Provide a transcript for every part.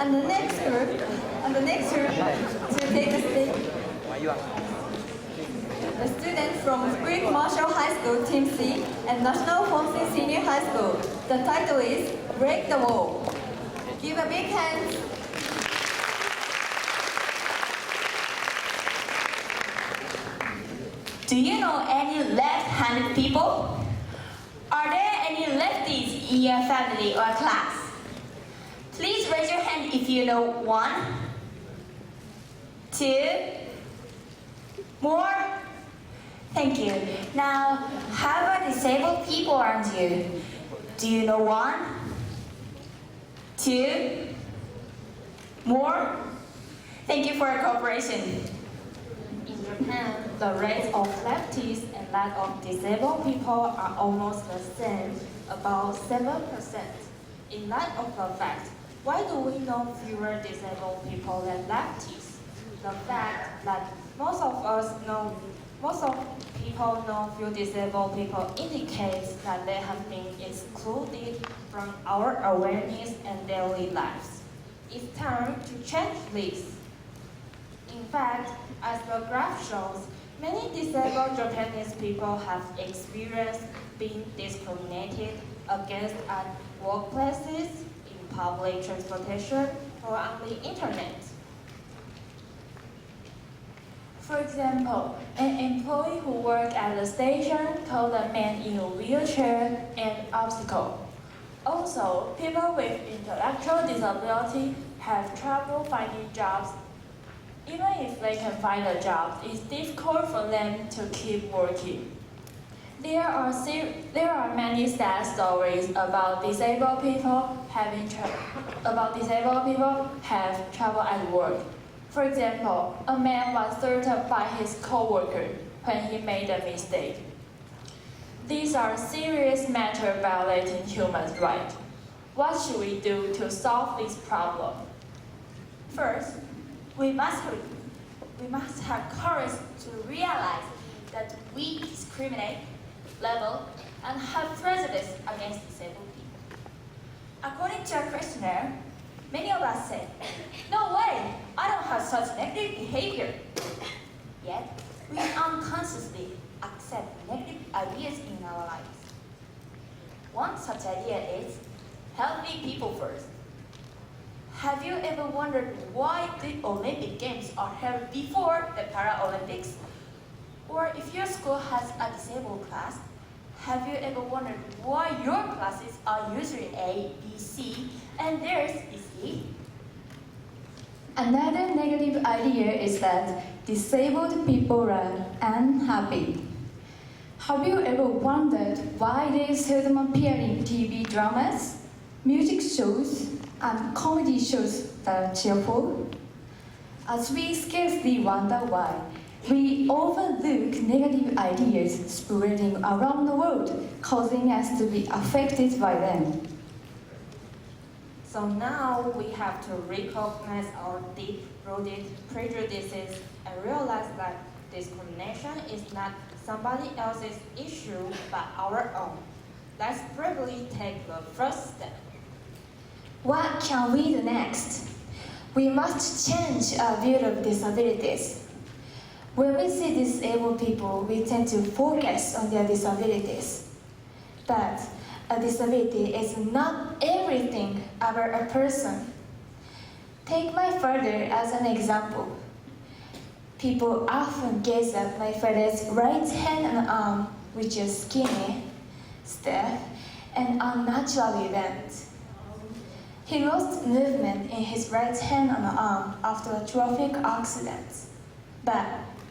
And the next group to take the stage, the students from P福井Marshall High School Team C and National Fonsi Senior High School. The title is Break the Wall. Give a big hand. Do you know any left-handed people? Are there any lefties in your family or class? Please raise your hand if you know one, two, more. Thank you. Now, how about disabled people around you? Do you know one, two, more? Thank you for your cooperation. In Japan, the rates of lefties and that of disabled people are almost the same, about 7%. In light of the fact, why do we know fewer disabled people than lefties? The fact that most people know few disabled people indicates that they have been excluded from our awareness and daily lives. It's time to change this. In fact, as the graph shows, many disabled Japanese people have experienced being discriminated against at workplaces, in public transportation, or on the internet. For example, an employee who worked at the station called a man in a wheelchair an obstacle. Also, people with intellectual disability have trouble finding jobs. Even if they can find a job, it's difficult for them to keep working. There are many sad stories about disabled people have trouble at work. For example, a man was threatened by his co-worker when he made a mistake. These are serious matters violating human rights. What should we do to solve this problem? First, we must have courage to realize that we discriminate, label, and have prejudice against disabled people. According to our questionnaire, many of us say, "No way, I don't have such negative behavior." Yet, we unconsciously accept negative ideas in our lives. One such idea is, helping people first. Have you ever wondered why the Olympic Games are held before the Paralympics? Or if your school has a disabled class, have you ever wondered why your classes are usually A, B, C, and theirs is E? Another negative idea is that disabled people are unhappy. Have you ever wondered why they seldom appear in TV dramas, music shows, and comedy shows that are cheerful? As we scarcely wonder why, we overlook negative ideas spreading around the world, causing us to be affected by them. So now we have to recognize our deep-rooted prejudices and realize that discrimination is not somebody else's issue but our own. Let's bravely take the first step. What can we do next? We must change our view of disabilities. When we see disabled people, we tend to focus on their disabilities. But a disability is not everything about a person. Take my father as an example. People often gaze at my father's right hand and arm, which is skinny, stiff, and unnaturally bent. He lost movement in his right hand and arm after a traffic accident. But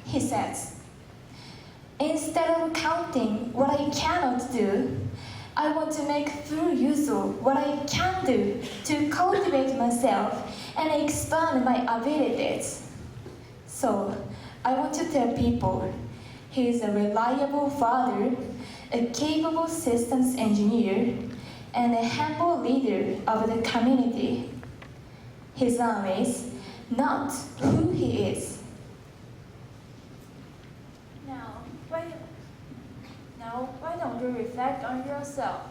he says, "Instead of counting what I cannot do, I want to make full use of what I can do to cultivate myself and expand my abilities." So, I want to tell people, he is a reliable father, a capable systems engineer, and a humble leader of the community. His name is not who he is. Now, why don't you reflect on yourself?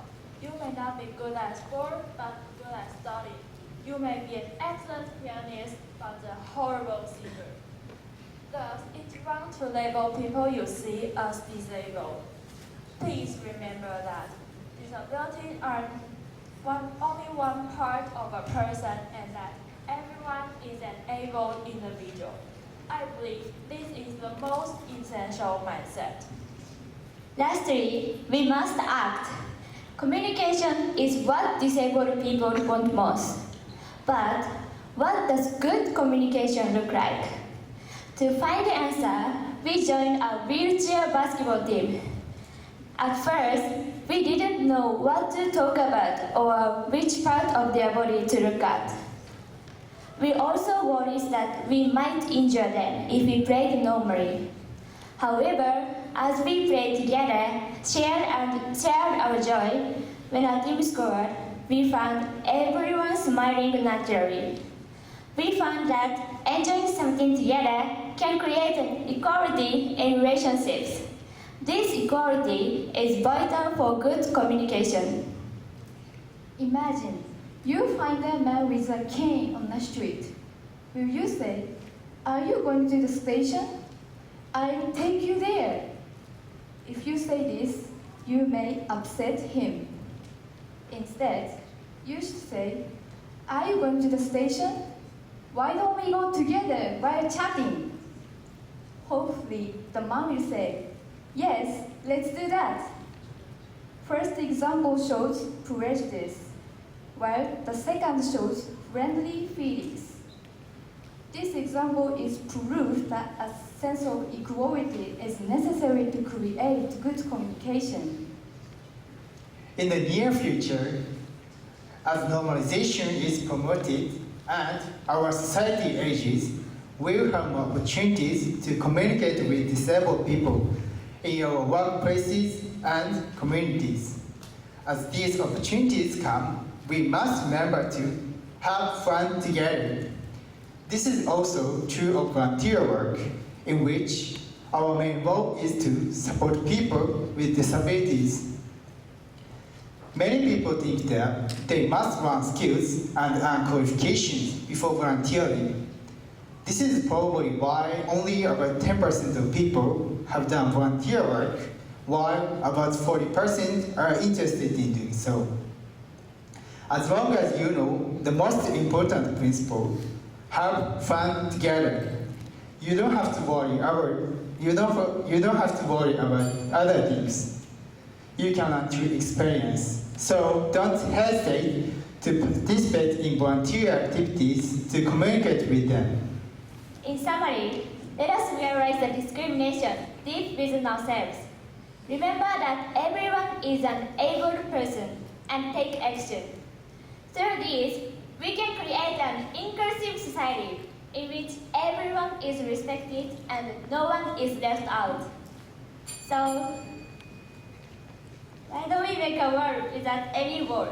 You may not be good at sport, but good at study. You may be an excellent pianist, but a horrible singer. Thus, it's wrong to label people you see as disabled. Please remember that disabilities are only one part of a person and that everyone is an able individual. I believe this is the most essential mindset. Lastly, we must act. Communication is what disabled people want most. But what does good communication look like? To find the answer, we joined a wheelchair basketball team. At first, we didn't know what to talk about or which part of their body to look at. We also worried that we might injure them if we played normally. However, as we played together, shared our joy, when our team scored, we found everyone smiling naturally. We found that enjoying something together can create an equality in relationships. This equality is vital for good communication. Imagine you find a man with a cane on the street. Will you say, "Are you going to the station? I'll take you there." If you say this, you may upset him. Instead, you should say, "Are you going to the station? Why don't we go together while chatting?" Hopefully, the man will say, "Yes, let's do that." First example shows prejudice, while the second shows friendly feelings. This example is proof that a sense of equality is necessary to create good communication. In the near future, as normalization is promoted and our society ages, we will have more opportunities to communicate with disabled people in our workplaces and communities. As these opportunities come, we must remember to have fun together. This is also true of volunteer work, in which our main role is to support people with disabilities. Many people think that they must learn skills and earn qualifications before volunteering. This is probably why only about 10% of people have done volunteer work, while about 40% are interested in doing so. As long as you know the most important principle, have fun together. You don't have to worry about other things. You can learn through experience. So don't hesitate to participate in volunteer activities to communicate with them. In summary, let us realize the discrimination deep within ourselves. Remember that everyone is an able person and take action. Through this, we can create an inclusive society in which everyone is respected and no one is left out. So, why don't we make a world without any war?